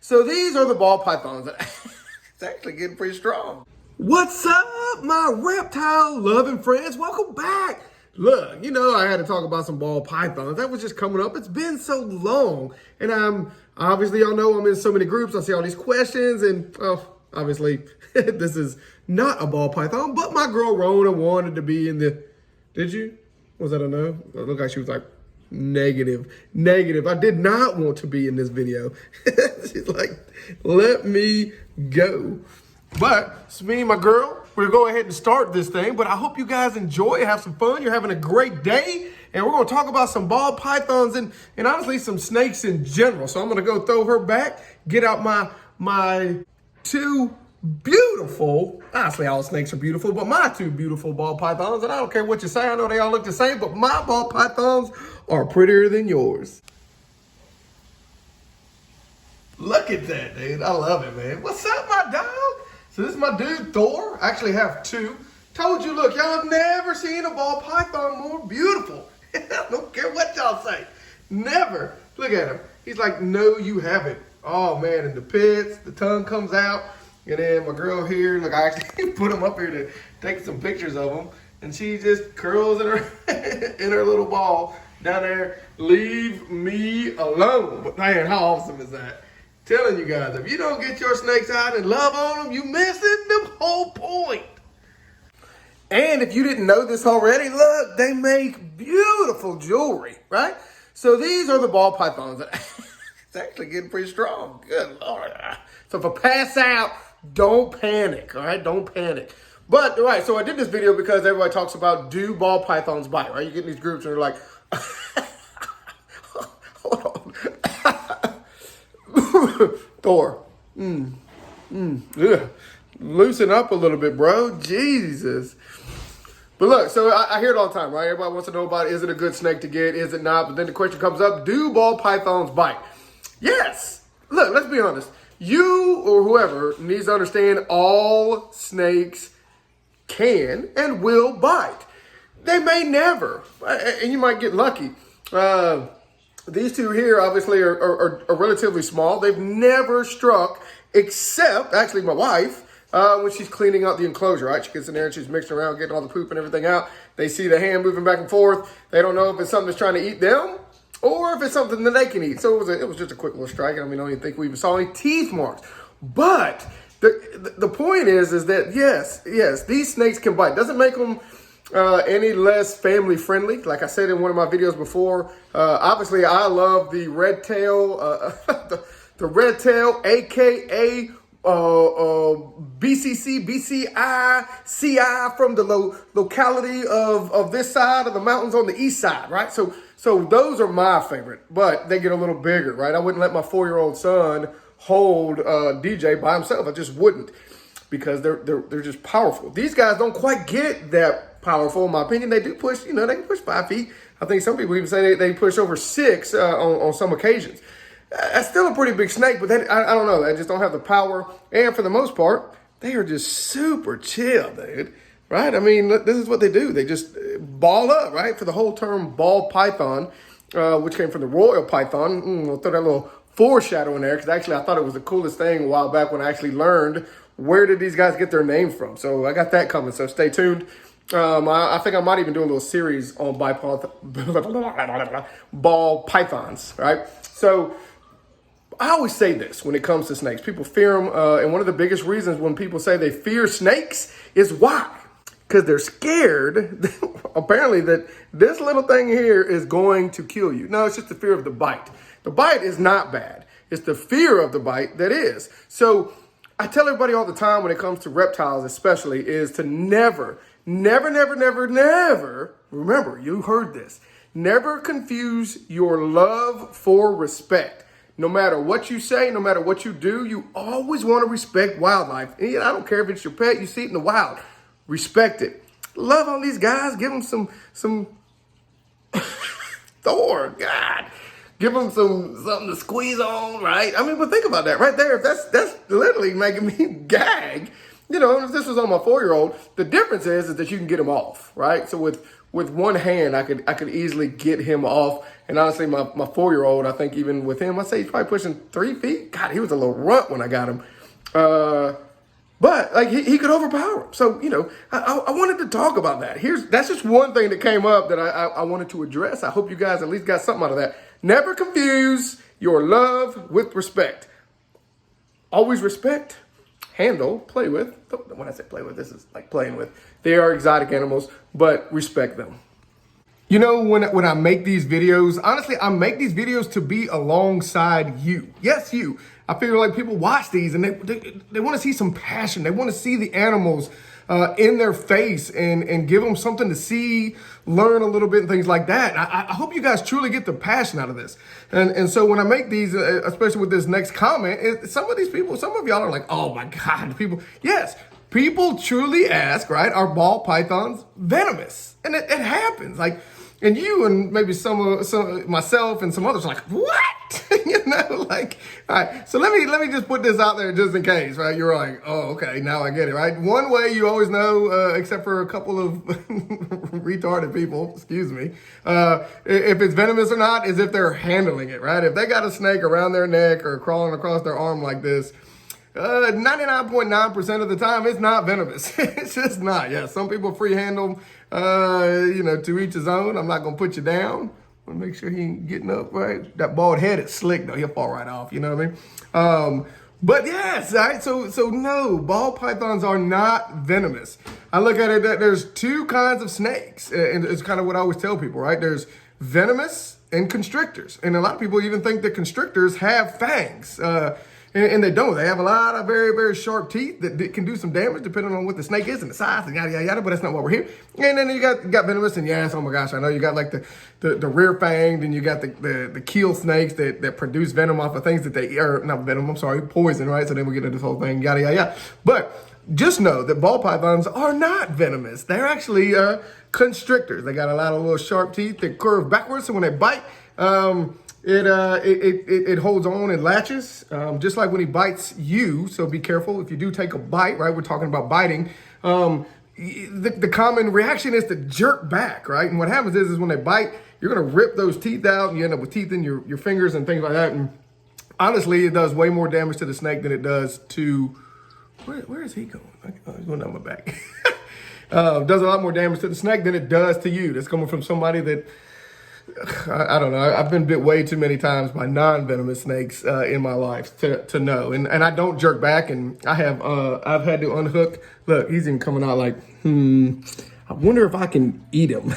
So these are the ball pythons. It's actually getting pretty strong. What's up, my reptile loving friends? Welcome back. Look, you know I had to talk about some ball pythons. That was just coming up. It's been so long. And obviously y'all know I'm in so many groups. I see all these questions and obviously this is not a ball python, but my girl Rona wanted to be in the, did you? Was that a no? It looked like she was like, negative. I did not want to be in this video. She's like, let me go. But it's me and my girl. We'll go ahead and start this thing. But I hope you guys enjoy, have some fun. You're having a great day. And we're going to talk about some ball pythons and honestly some snakes in general. So I'm going to go throw her back, get out my two beautiful, honestly all snakes are beautiful, but my two beautiful ball pythons, and I don't care what you say, I know they all look the same, but my ball pythons are prettier than yours. Look at that, dude. I love it, man. What's up, my dog? So this is my dude, Thor. I actually have two. Told you, look, y'all have never seen a ball python more beautiful. I don't care what y'all say. Never. Look at him. He's like, no, you haven't. Oh, man, in the pits, the tongue comes out. And then my girl here, look, I actually put him up here to take some pictures of him. And she just curls in her in her little ball down there. Leave me alone. But man, how awesome is that? Telling you guys, if you don't get your snakes out and love on them, you missing the whole point. And if you didn't know this already, look, they make beautiful jewelry, right? So these are the ball pythons. It's actually getting pretty strong. Good Lord. So if I pass out, don't panic, all right? Don't panic. But, all right, so I did this video because everybody talks about, do ball pythons bite, right? You get in these groups and they're like, hold on. Thor, loosen up a little bit, bro. Jesus. But look, so I hear it all the time, right? Everybody wants to know about, is it a good snake to get? Is it not? But then the question comes up, do ball pythons bite? Yes. Look, let's be honest. You or whoever needs to understand all snakes can and will bite. They may never, and you might get lucky. These two here obviously are relatively small. They've never struck, except actually my wife, when she's cleaning out the enclosure, right? She gets in there and she's mixing around, getting all the poop and everything out. They see the hand moving back and forth. They don't know if it's something that's trying to eat them or if it's something that they can eat. So it was just a quick little strike. I mean, I don't even think we even saw any teeth marks. But the point is that yes, these snakes can bite. Doesn't make them any less family friendly. Like I said in one of my videos before, obviously I love the red tail, the red tail, aka BCC, BCI, CI from the locality of this side of the mountains on the east side, right? So those are my favorite, but they get a little bigger, right? I wouldn't let my 4-year-old son hold DJ by himself. I just wouldn't, because they're just powerful. These guys don't quite get that powerful, in my opinion. They do push, they can push 5 feet. I think some people even say they push over 6 on some occasions. That's still a pretty big snake, but I don't know. They just don't have the power. And for the most part, they are just super chill, dude. Right? I mean, this is what they do. They just ball up, right? For the whole term ball python, which came from the royal python. We'll throw that little foreshadow in there, because actually I thought it was the coolest thing a while back when I actually learned where did these guys get their name from. So I got that coming, so stay tuned. I think I might even do a little series on ball pythons, right? So I always say this when it comes to snakes. People fear them, and one of the biggest reasons when people say they fear snakes is why? Because they're scared, apparently, that this little thing here is going to kill you. No, it's just the fear of the bite. The bite is not bad. It's the fear of the bite that is. So I tell everybody all the time when it comes to reptiles especially is to never, remember, you heard this, never confuse your love for respect. No matter what you say, no matter what you do, you always want to respect wildlife. And I don't care if it's your pet, you see it in the wild. Respect it. Love on these guys. Give them some Thor, God. Give them something to squeeze on, right? I mean, but think about that right there. If that's literally making me gag. If this was on my 4-year-old, the difference is that you can get them off, right? So with with one hand, I could easily get him off. And honestly, my 4-year-old, I think even with him, I'd say he's probably pushing 3 feet. God, he was a little runt when I got him. But like he could overpower him. So, I wanted to talk about that. That's just one thing that came up that I wanted to address. I hope you guys at least got something out of that. Never confuse your love with respect. Always respect, handle, play with. When I say play with, this is like playing with. They are exotic animals, but respect them. When I make these videos, honestly, I make these videos to be alongside you. Yes, you. I feel like people watch these and they want to see some passion. They want to see the animals in their face and give them something to see, learn a little bit and things like that. I hope you guys truly get the passion out of this. And so when I make these, especially with this next comment, some of y'all are like, oh my God, yes, people truly ask, right, are ball pythons venomous? And it happens. Like, and you and maybe some myself and some others are like, what? All right. So let me just put this out there just in case, right? You're like, oh, okay, now I get it, right? One way you always know, except for a couple of retarded people, excuse me, if it's venomous or not is if they're handling it, right? If they got a snake around their neck or crawling across their arm like this, 99.9% of the time, it's not venomous. It's just not. Yeah, some people free handle, to each his own. I'm not going to put you down. I want to make sure he ain't getting up, right? That bald head is slick, though. He'll fall right off, you know what I mean? But yes, right? So no, ball pythons are not venomous. I look at it that there's 2 kinds of snakes. And it's kind of what I always tell people, right? There's venomous and constrictors. And a lot of people even think that constrictors have fangs. And they don't. They have a lot of very, very sharp teeth that can do some damage depending on what the snake is and the size and yada, yada, yada, but that's not why we're here. And then you got venomous, and yes, oh my gosh, I know you got like the rear fanged, and you got the keel snakes that produce venom off of things that poison, right? So then we get into this whole thing, yada, yada, yada. But just know that ball pythons are not venomous. They're actually constrictors. They got a lot of little sharp teeth that curve backwards, so when they bite, it holds on and latches, just like when he bites you. So be careful if you do take a bite, right? We're talking about biting. The common reaction is to jerk back, right? And what happens is when they bite, you're going to rip those teeth out and you end up with teeth in your fingers and things like that. And honestly, it does way more damage to the snake than it does to, where is he going? He's going down my back. Does a lot more damage to the snake than it does to you. That's coming from somebody that, I don't know. I've been bit way too many times by non-venomous snakes in my life to know. And I don't jerk back, and I've had to unhook. Look, he's even coming out like, I wonder if I can eat him.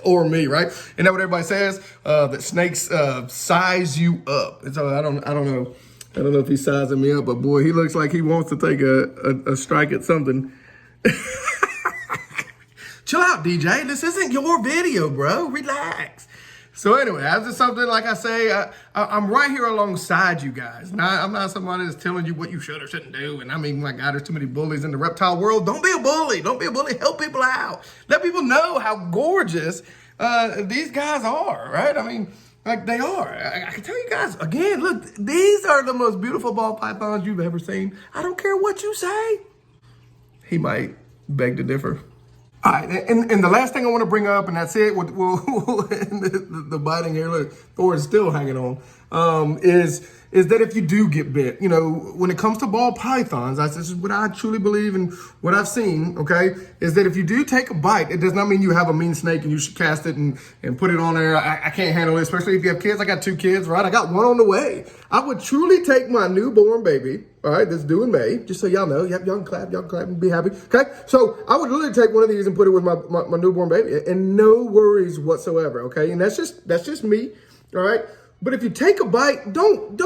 Or me, right? Isn't that what everybody says? That snakes size you up. And so I don't know. I don't know if he's sizing me up, but boy, he looks like he wants to take a strike at something. Chill out, DJ. This isn't your video, bro. Relax. So anyway, that's just something, like I say, I'm right here alongside you guys. Now, I'm not somebody that's telling you what you should or shouldn't do. And I mean, my God, there's too many bullies in the reptile world. Don't be a bully. Don't be a bully. Help people out. Let people know how gorgeous these guys are, right? I mean, like they are. I can tell you guys, again, look, these are the most beautiful ball pythons you've ever seen. I don't care what you say. He might beg to differ. All right, and the last thing I want to bring up, and that's it, we'll the biting here, look, Thor is still hanging on, is that if you do get bit, when it comes to ball pythons, this is what I truly believe and what I've seen, okay, is that if you do take a bite, it does not mean you have a mean snake and you should cast it and put it on there. I can't handle it, especially if you have kids. I got 2 kids, right? I got one on the way. I would truly take my newborn baby, all right, that's due in May, just so y'all know. Yep, y'all can clap and be happy, okay? So I would literally take one of these and put it with my newborn baby and no worries whatsoever, okay? And that's just me, all right? But if you take a bite, don't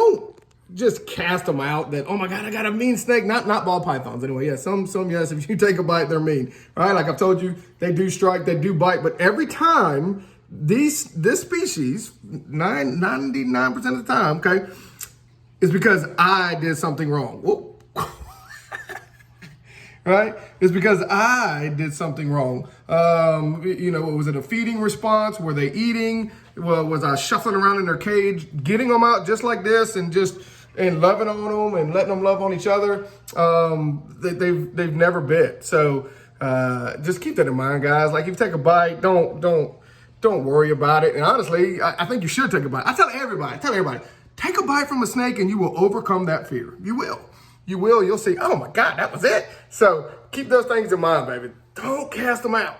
just cast them out that, oh my God, I got a mean snake. Not ball pythons anyway. Yeah, some yes, if you take a bite, they're mean, all right? Like I've told you, they do strike, they do bite, but every time this species, 99% of the time, okay, is because I did something wrong. Whoop. Right? It's because I did something wrong. Was it a feeding response? Were they eating? Well, was I shuffling around in their cage, getting them out just like this and loving on them and letting them love on each other? They've never bit. So Just keep that in mind, guys. Like, if you take a bite, don't worry about it. And honestly, I think you should take a bite. I tell everybody, take a bite from a snake and you will overcome that fear. You will. You'll see, oh my God, that was it. So keep those things in mind, baby. Don't cast them out.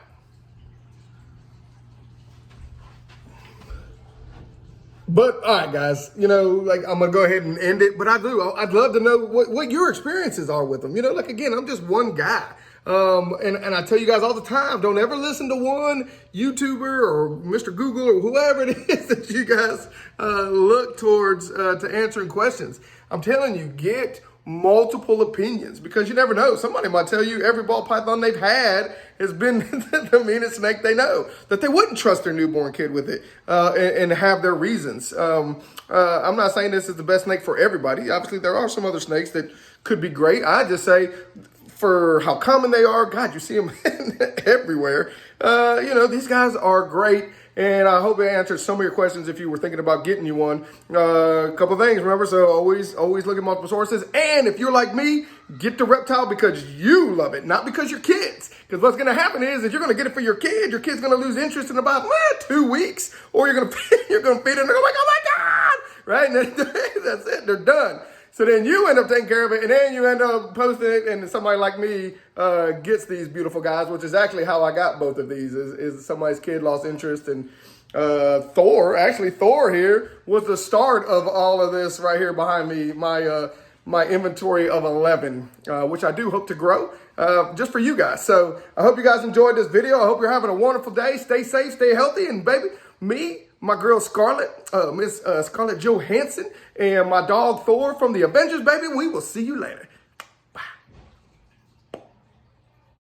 But all right, guys, like, I'm gonna go ahead and end it. But I'd love to know what your experiences are with them. Like, again, I'm just one guy. And I tell you guys all the time, don't ever listen to one YouTuber or Mr. Google or whoever it is that you guys look towards to answering questions. I'm telling you, get multiple opinions, because you never know. Somebody might tell you every ball python they've had has been the meanest snake they know, that they wouldn't trust their newborn kid with it, and have their reasons. I'm not saying this is the best snake for everybody. Obviously, there are some other snakes that could be great. I just say, for how common they are, God, you see them everywhere. These guys are great. And I hope it answered some of your questions if you were thinking about getting you one. A couple of things, remember, so always look at multiple sources. And if you're like me, get the reptile because you love it, not because your kids. Because what's going to happen is, if you're going to get it for your kid's going to lose interest in about 2 weeks, or you're going to feed it and they're like, oh my God, right? And that's it, they're done. So then you end up taking care of it, and then you end up posting it, and somebody like me gets these beautiful guys, which is actually how I got both of these, is somebody's kid lost interest. And Thor here was the start of all of this right here behind me, my inventory of 11, which I do hope to grow just for you guys. So I hope you guys enjoyed this video. I hope you're having a wonderful day. Stay safe, stay healthy, and baby, my girl Scarlett, Miss Scarlett Johansson, and my dog Thor from the Avengers, baby, we will see you later.